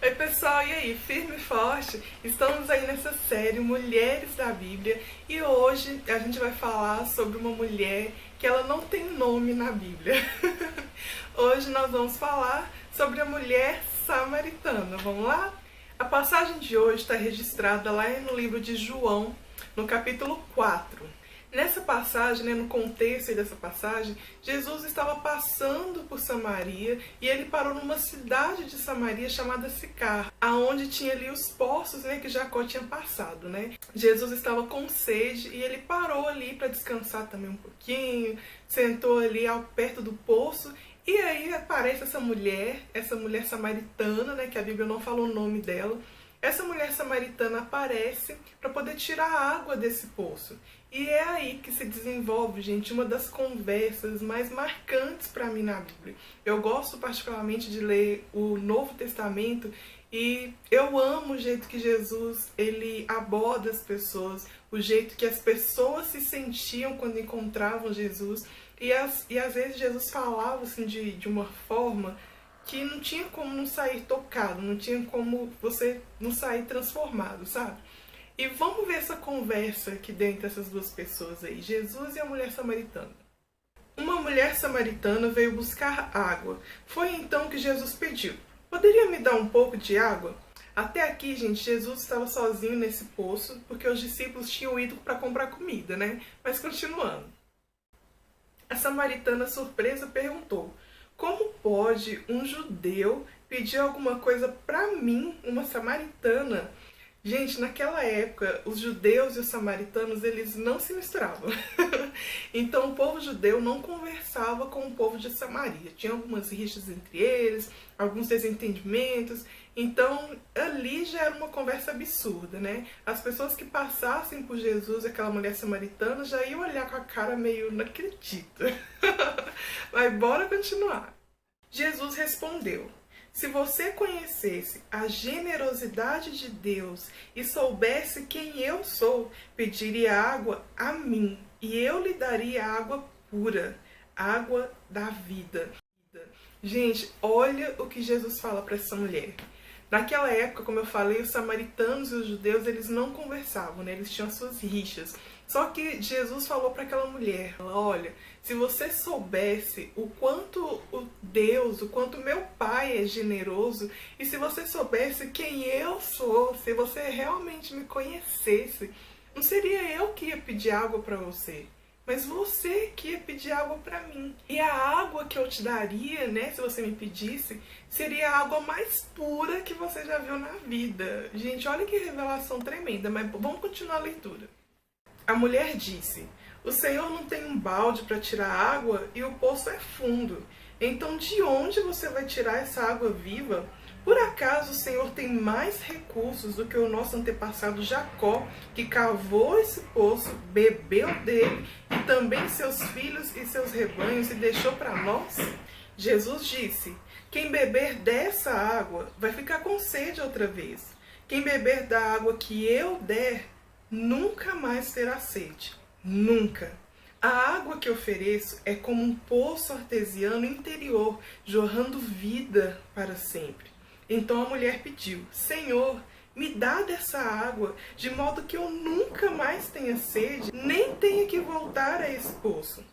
Oi pessoal, e aí? Firme e forte? Estamos aí nessa série Mulheres da Bíblia e hoje a gente vai falar sobre uma mulher que ela não tem nome na Bíblia. Hoje nós vamos falar sobre a mulher samaritana, vamos lá? A passagem de hoje está registrada lá no livro de João, no capítulo 4. Nessa passagem, no contexto dessa passagem, Jesus estava passando por Samaria e ele parou numa cidade de Samaria chamada Sicar, aonde tinha ali os poços que Jacó tinha passado. Jesus estava com sede e ele parou ali para descansar também um pouquinho, sentou ali perto do poço. E aí aparece essa mulher samaritana, que a Bíblia não falou o nome dela. Essa mulher samaritana aparece para poder tirar a água desse poço. E é aí que se desenvolve, gente, uma das conversas mais marcantes para mim na Bíblia. Eu gosto particularmente de ler o Novo Testamento e eu amo o jeito que Jesus ele aborda as pessoas, o jeito que as pessoas se sentiam quando encontravam Jesus. E às vezes Jesus falava assim de uma forma que não tinha como não sair tocado, não tinha como você não sair transformado, sabe? E vamos ver essa conversa aqui dentro dessas duas pessoas aí, Jesus e a mulher samaritana. Uma mulher samaritana veio buscar água. Foi então que Jesus pediu: poderia me dar um pouco de água? Até aqui, gente, Jesus estava sozinho nesse poço, porque os discípulos tinham ido para comprar comida, Mas continuando. A samaritana, surpresa, perguntou: como pode um judeu pedir alguma coisa para mim, uma samaritana? Gente, naquela época, os judeus e os samaritanos, eles não se misturavam. Então, o povo judeu não conversava com o povo de Samaria. Tinha algumas rixas entre eles, alguns desentendimentos. Então, ali já era uma conversa absurda, As pessoas que passassem por Jesus, aquela mulher samaritana, já iam olhar com a cara meio, não acredito. Mas bora continuar. Jesus respondeu: se você conhecesse a generosidade de Deus e soubesse quem eu sou, pediria água a mim, e eu lhe daria água pura, água da vida. Gente, olha o que Jesus fala para essa mulher. Naquela época, como eu falei, os samaritanos e os judeus, eles não conversavam, Eles tinham suas rixas. Só que Jesus falou para aquela mulher: olha, se você soubesse o quanto o quanto meu Pai é generoso, e se você soubesse quem eu sou, se você realmente me conhecesse, não seria eu que ia pedir água para você, mas você que ia pedir água para mim. E a água que eu te daria, se você me pedisse, seria a água mais pura que você já viu na vida. Gente, olha que revelação tremenda, mas vamos continuar a leitura. A mulher disse: o Senhor não tem um balde para tirar água e o poço é fundo. Então de onde você vai tirar essa água viva? Por acaso o Senhor tem mais recursos do que o nosso antepassado Jacó, que cavou esse poço, bebeu dele, e também seus filhos e seus rebanhos, e deixou para nós? Jesus disse: quem beber dessa água vai ficar com sede outra vez. Quem beber da água que eu der, nunca mais terá sede. Nunca. A água que ofereço é como um poço artesiano interior, jorrando vida para sempre. Então a mulher pediu: Senhor, me dá dessa água, de modo que eu nunca mais tenha sede, nem tenha que voltar a esse poço.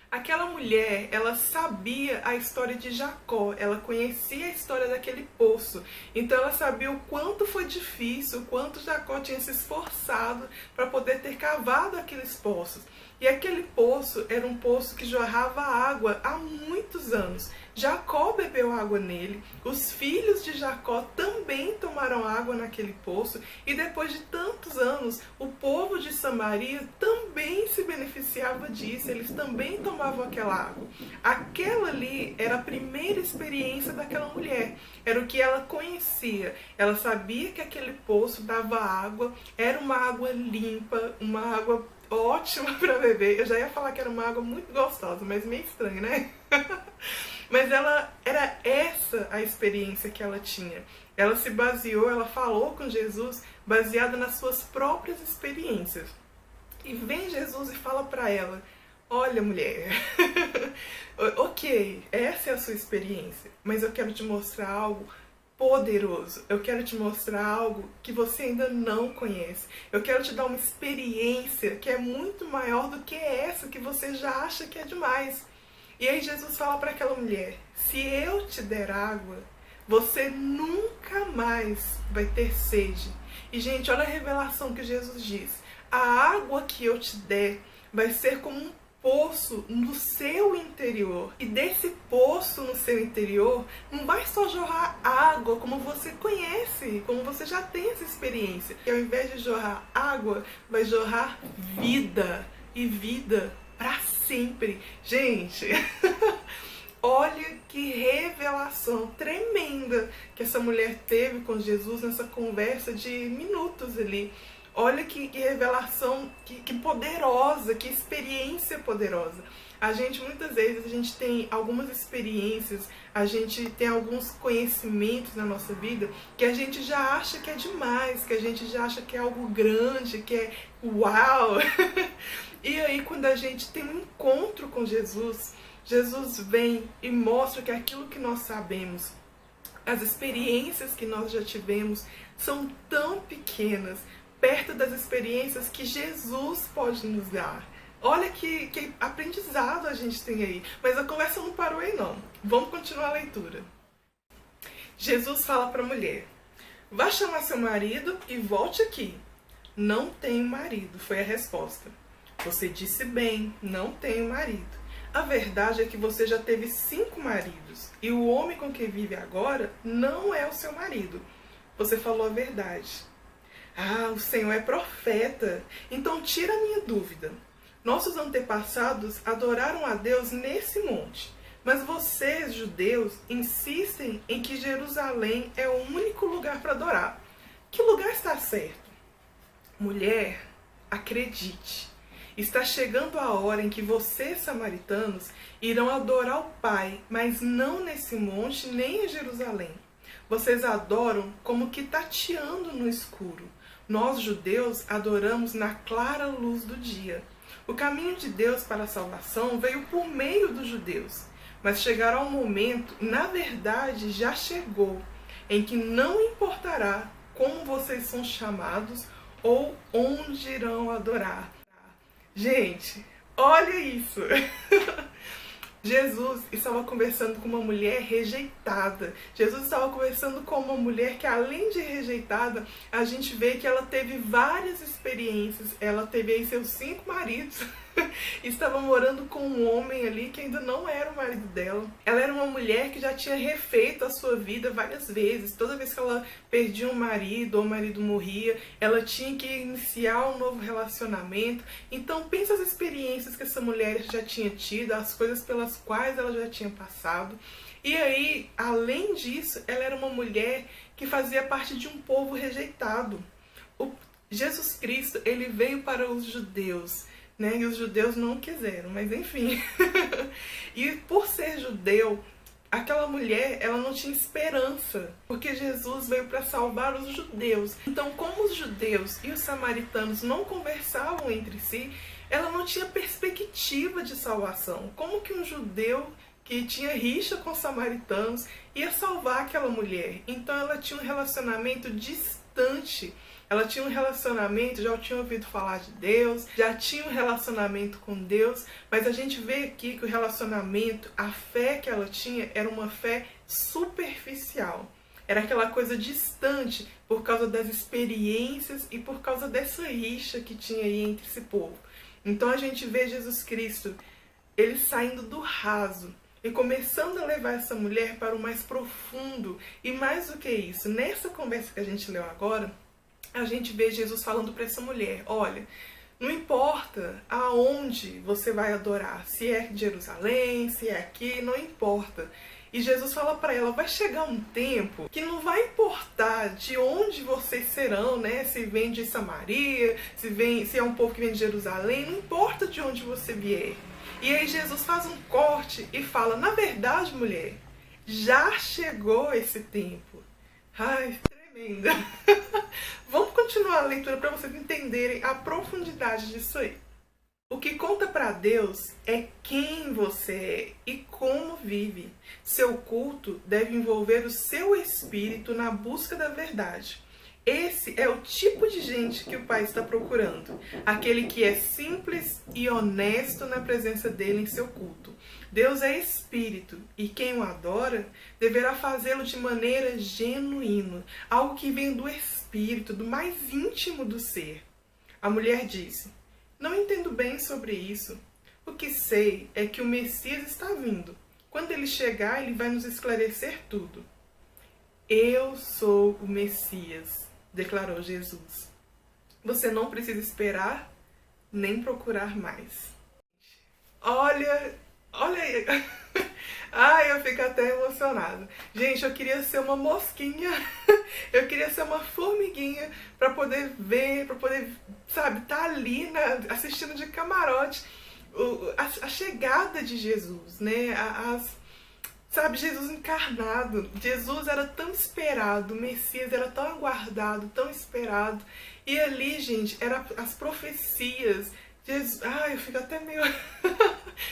Aquela mulher, ela sabia a história de Jacó, ela conhecia a história daquele poço. Então ela sabia o quanto foi difícil, o quanto Jacó tinha se esforçado para poder ter cavado aqueles poços. E aquele poço era um poço que jorrava água há muitos anos. Jacó bebeu água nele, os filhos de Jacó também tomaram água naquele poço, e depois de tantos anos, o povo de Samaria também se beneficiava disso, eles também tomavam aquela água. Aquela ali era a primeira experiência daquela mulher, era o que ela conhecia. Ela sabia que aquele poço dava água, era uma água limpa, uma água ótima para beber. Eu já ia falar que era uma água muito gostosa, mas meio estranho, Mas era essa a experiência que ela tinha. Ela se baseou, ela falou com Jesus baseada nas suas próprias experiências. E vem Jesus e fala para ela: olha, mulher, ok, essa é a sua experiência, mas eu quero te mostrar algo poderoso. Eu quero te mostrar algo que você ainda não conhece. Eu quero te dar uma experiência que é muito maior do que essa que você já acha que é demais. E aí Jesus fala para aquela mulher: se eu te der água, você nunca mais vai ter sede. E gente, olha a revelação que Jesus diz: a água que eu te der vai ser como um poço no seu interior. E desse poço no seu interior não vai só jorrar água como você conhece, como você já tem essa experiência. E ao invés de jorrar água, vai jorrar vida. E vida para sempre. Gente, olha que revelação tremenda que essa mulher teve com Jesus nessa conversa de minutos ali. Olha que revelação, que poderosa, que experiência poderosa. A gente, muitas vezes, a gente tem algumas experiências, a gente tem alguns conhecimentos na nossa vida que a gente já acha que é demais, que a gente já acha que é algo grande, que é uau! E aí, quando a gente tem um encontro com Jesus, Jesus vem e mostra que aquilo que nós sabemos, as experiências que nós já tivemos, são tão pequenas, perto das experiências que Jesus pode nos dar. Olha que aprendizado a gente tem aí. Mas a conversa não parou aí não. Vamos continuar a leitura. Jesus fala para a mulher: vá chamar seu marido e volte aqui. Não tenho marido, foi a resposta. Você disse bem, não tenho marido. A verdade é que você já teve 5 maridos. E o homem com quem vive agora não é o seu marido. Você falou a verdade. Ah, o Senhor é profeta. Então tira a minha dúvida. Nossos antepassados adoraram a Deus nesse monte. Mas vocês, judeus, insistem em que Jerusalém é o único lugar para adorar. Que lugar está certo? Mulher, acredite. Está chegando a hora em que vocês, samaritanos, irão adorar o Pai, mas não nesse monte nem em Jerusalém. Vocês adoram como que tateando no escuro. Nós, judeus, adoramos na clara luz do dia. O caminho de Deus para a salvação veio por meio dos judeus. Mas chegará um momento, na verdade já chegou, em que não importará como vocês são chamados ou onde irão adorar. Gente, olha isso! Jesus estava conversando com uma mulher rejeitada. Jesus estava conversando com uma mulher que, além de rejeitada, a gente vê que ela teve várias experiências. Ela teve aí seus 5 maridos. Estava morando com um homem ali que ainda não era o marido dela. Ela era uma mulher que já tinha refeito a sua vida várias vezes. Toda vez que ela perdia um marido ou o marido morria, ela tinha que iniciar um novo relacionamento. Então pensa as experiências que essa mulher já tinha tido, as coisas pelas quais ela já tinha passado. E aí, além disso, ela era uma mulher que fazia parte de um povo rejeitado. Jesus Cristo, ele veio para os judeus, né? E os judeus não quiseram, mas enfim. E por ser judeu, aquela mulher, ela não tinha esperança, porque Jesus veio para salvar os judeus. Então, como os judeus e os samaritanos não conversavam entre si, ela não tinha perspectiva de salvação. Como que um judeu que tinha rixa com os samaritanos ia salvar aquela mulher? Então ela tinha um relacionamento distante. Ela tinha um relacionamento, já tinha ouvido falar de Deus, já tinha um relacionamento com Deus, mas a gente vê aqui que o relacionamento, a fé que ela tinha, era uma fé superficial. Era aquela coisa distante por causa das experiências e por causa dessa rixa que tinha aí entre esse povo. Então a gente vê Jesus Cristo, ele saindo do raso e começando a levar essa mulher para o mais profundo. E mais do que isso, nessa conversa que a gente leu agora, a gente vê Jesus falando para essa mulher: olha, não importa aonde você vai adorar, se é Jerusalém, se é aqui, não importa. E Jesus fala para ela: vai chegar um tempo que não vai importar de onde vocês serão, né? Se vem de Samaria, se é um povo que vem de Jerusalém, não importa de onde você vier. E aí Jesus faz um corte e fala: na verdade, mulher, já chegou esse tempo. Ai, tremenda. Vamos continuar a leitura para vocês entenderem a profundidade disso aí. O que conta para Deus é quem você é e como vive. Seu culto deve envolver o seu espírito na busca da verdade. Esse é o tipo de gente que o Pai está procurando. Aquele que é simples e honesto na presença dele em seu culto. Deus é espírito e quem o adora deverá fazê-lo de maneira genuína, algo que vem do espírito, do mais íntimo do ser. A mulher disse: não entendo bem sobre isso. O que sei é que o Messias está vindo. Quando ele chegar, ele vai nos esclarecer tudo. Eu sou o Messias, declarou Jesus. Você não precisa esperar nem procurar mais. Olha aí. Ai, eu fico até emocionada. Gente, eu queria ser uma mosquinha. Eu queria ser uma formiguinha para poder ver, para poder, sabe, tá ali, né, assistindo de camarote a chegada de Jesus, né? Sabe, Jesus encarnado. Jesus era tão esperado, o Messias era tão aguardado, tão esperado. E ali, gente, eram as profecias. Jesus, eu fico até meio...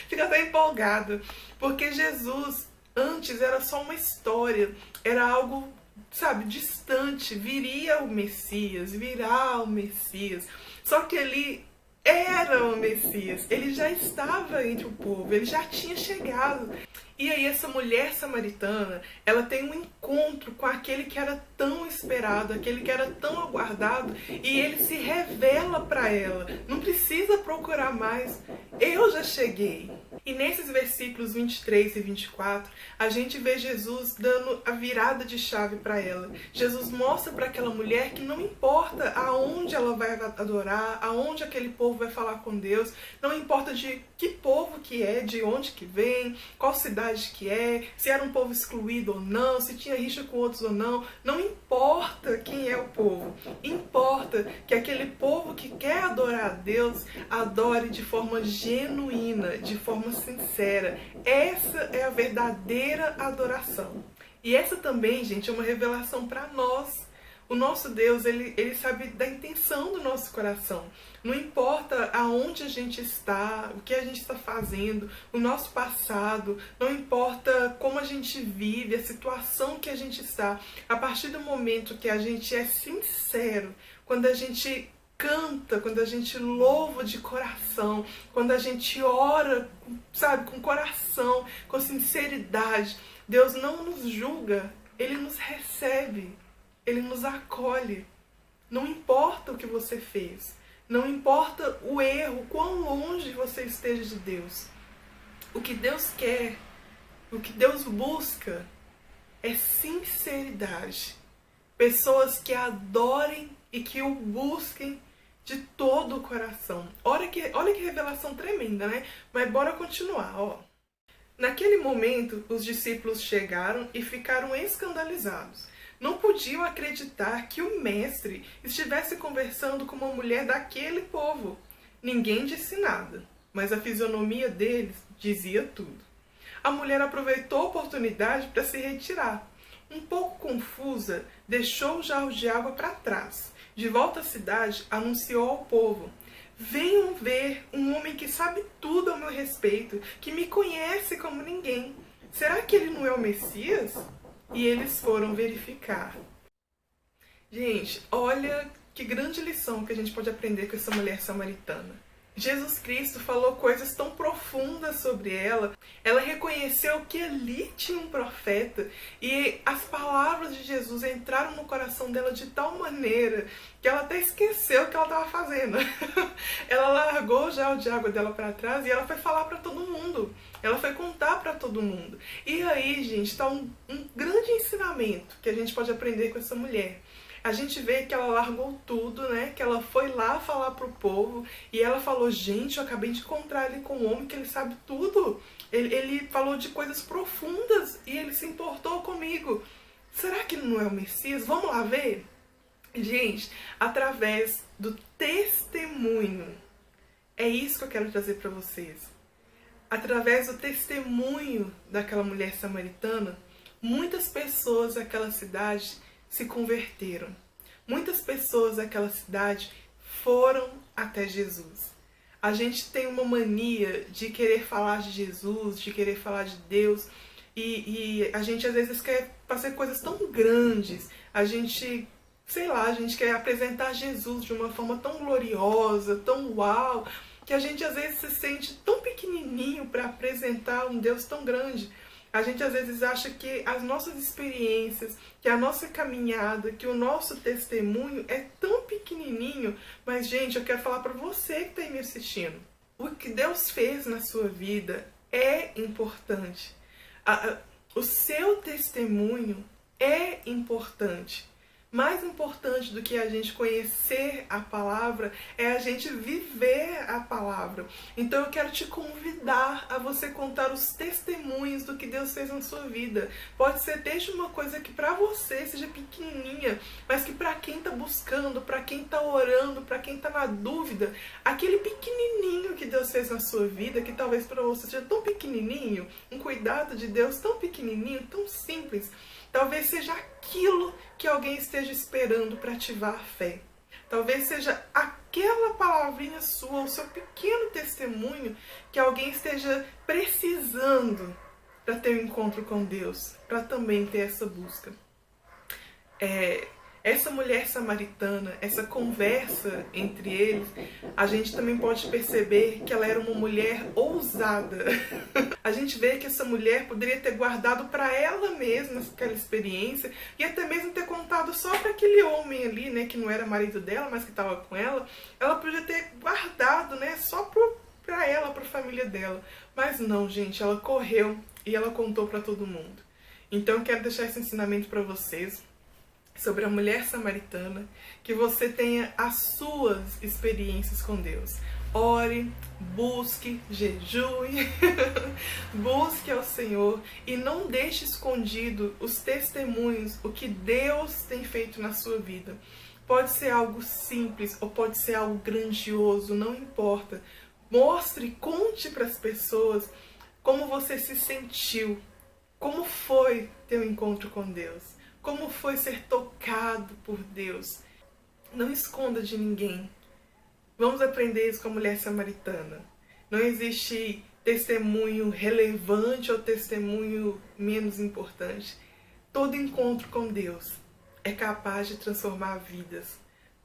fico até empolgada. Porque Jesus, antes, era só uma história. Era algo, sabe, distante. Viria o Messias, virá o Messias. Só que ele era o Messias. Ele já estava entre o povo, ele já tinha chegado. E aí essa mulher samaritana, ela tem um encontro com aquele que era tão esperado, aquele que era tão aguardado, e ele se revela para ela. Não precisa procurar mais, eu já cheguei. E nesses versículos 23 e 24, a gente vê Jesus dando a virada de chave para ela. Jesus mostra para aquela mulher que não importa aonde ela vai adorar, aonde aquele povo vai falar com Deus, não importa de que povo que é, de onde que vem, qual cidade que é, se era um povo excluído ou não, se tinha rixa com outros ou não, não importa quem é o povo, importa que aquele povo que quer adorar a Deus, adore de forma genuína, de forma sincera. Essa é a verdadeira adoração. E essa também, gente, é uma revelação para nós. O nosso Deus, ele sabe da intenção do nosso coração. Não importa aonde a gente está, o que a gente está fazendo, o nosso passado, não importa como a gente vive, a situação que a gente está. A partir do momento que a gente é sincero, quando a gente canta, quando a gente louva de coração, quando a gente ora, sabe, com coração, com sinceridade, Deus não nos julga, Ele nos recebe. Ele nos acolhe. Não importa o que você fez. Não importa o erro, quão longe você esteja de Deus. O que Deus quer, o que Deus busca é sinceridade. Pessoas que adorem e que o busquem de todo o coração. Olha que revelação tremenda, né? Mas bora continuar, ó. Naquele momento, os discípulos chegaram e ficaram escandalizados. Não podiam acreditar que o mestre estivesse conversando com uma mulher daquele povo. Ninguém disse nada, mas a fisionomia deles dizia tudo. A mulher aproveitou a oportunidade para se retirar. Um pouco confusa, deixou o jarro de água para trás. De volta à cidade, anunciou ao povo: venham ver um homem que sabe tudo ao meu respeito, que me conhece como ninguém. Será que ele não é o Messias? E eles foram verificar. Gente, olha que grande lição que a gente pode aprender com essa mulher samaritana. Jesus Cristo falou coisas tão profundas sobre ela. Ela reconheceu que ali tinha um profeta. E as palavras de Jesus entraram no coração dela de tal maneira que ela até esqueceu o que ela estava fazendo. Ela largou já o de água dela para trás e ela foi falar para todo mundo. Ela foi contar para todo mundo. E aí, gente, está um grande ensinamento que a gente pode aprender com essa mulher. A gente vê que ela largou tudo, né? Que ela foi lá falar pro povo e ela falou: gente, eu acabei de encontrar ali com um homem que ele sabe tudo. Ele falou de coisas profundas e ele se importou comigo. Será que ele não é o Messias? Vamos lá ver? Gente, através do testemunho, é isso que eu quero trazer para vocês. Através do testemunho daquela mulher samaritana, muitas pessoas daquela cidade se converteram. Muitas pessoas daquela cidade foram até Jesus. A gente tem uma mania de querer falar de Jesus, de querer falar de Deus, e a gente às vezes quer fazer coisas tão grandes, a gente, sei lá, a gente quer apresentar Jesus de uma forma tão gloriosa, tão uau, que a gente às vezes se sente tão pequenininho para apresentar um Deus tão grande. A gente às vezes acha que as nossas experiências, que a nossa caminhada, que o nosso testemunho é tão pequenininho, mas gente, eu quero falar para você que está aí me assistindo. O que Deus fez na sua vida é importante. O seu testemunho é importante. Mais importante do que a gente conhecer a palavra é a gente viver a palavra. Então eu quero te convidar a você contar os testemunhos do que Deus fez na sua vida. Pode ser desde uma coisa que para você seja pequenininha, mas que para quem está buscando, para quem está orando, para quem está na dúvida, aquele pequenininho que Deus fez na sua vida, que talvez para você seja tão pequenininho, um cuidado de Deus tão pequenininho, tão simples, talvez seja aquilo que alguém esteja esperando para ativar a fé. Talvez seja aquela palavrinha sua, o seu pequeno testemunho que alguém esteja precisando para ter um encontro com Deus, para também ter essa busca. Essa mulher samaritana, essa conversa entre eles, a gente também pode perceber que ela era uma mulher ousada. A gente vê que essa mulher poderia ter guardado para ela mesma aquela experiência e até mesmo ter contado só para aquele homem ali, né, que não era marido dela, mas que estava com ela. Ela podia ter guardado, né, só para ela, para a família dela. Mas não, gente, ela correu e ela contou para todo mundo. Então eu quero deixar esse ensinamento para vocês sobre a mulher samaritana, que você tenha as suas experiências com Deus. Ore, busque, jejue, busque ao Senhor e não deixe escondido os testemunhos, o que Deus tem feito na sua vida. Pode ser algo simples ou pode ser algo grandioso, não importa. Mostre, conte para as pessoas como você se sentiu, como foi ter um encontro com Deus. Como foi ser tocado por Deus? Não esconda de ninguém. Vamos aprender isso com a mulher samaritana. Não existe testemunho relevante ou testemunho menos importante. Todo encontro com Deus é capaz de transformar vidas.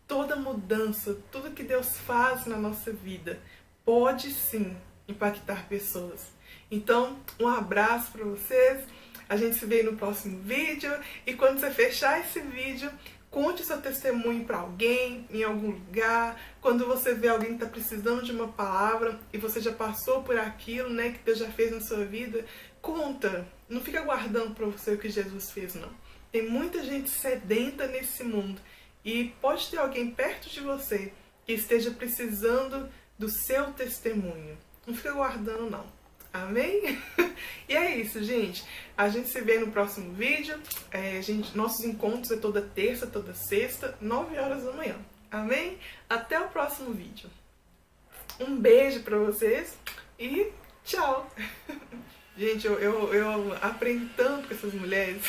Toda mudança, tudo que Deus faz na nossa vida pode sim impactar pessoas. Então, um abraço para vocês. A gente se vê no próximo vídeo e quando você fechar esse vídeo, conte seu testemunho para alguém, em algum lugar. Quando você vê alguém que está precisando de uma palavra e você já passou por aquilo, né, que Deus já fez na sua vida, conta. Não fica guardando para você o que Jesus fez, não. Tem muita gente sedenta nesse mundo e pode ter alguém perto de você que esteja precisando do seu testemunho. Não fica guardando, não. Amém? E é isso, gente. A gente se vê no próximo vídeo. Nossos encontros é toda terça, toda sexta, 9 horas da manhã. Amém? Até o próximo vídeo. Um beijo pra vocês e tchau! Gente, eu aprendo tanto com essas mulheres.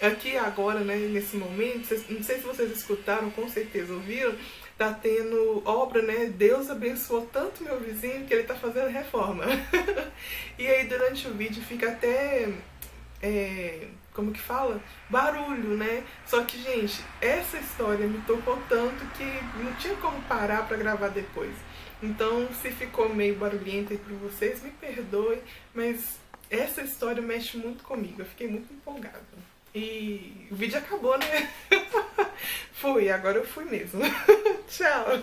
Aqui agora, né, nesse momento, não sei se vocês escutaram, com certeza ouviram, tá tendo obra, né? Deus abençoou tanto meu vizinho que ele tá fazendo reforma. E aí durante o vídeo fica até, como que fala? Barulho, né? Só que, gente, essa história me tocou tanto que não tinha como parar pra gravar depois. Então, se ficou meio barulhento aí pra vocês, me perdoem, mas essa história mexe muito comigo, eu fiquei muito empolgada. E o vídeo acabou, né? Fui, agora eu fui mesmo. Tchau!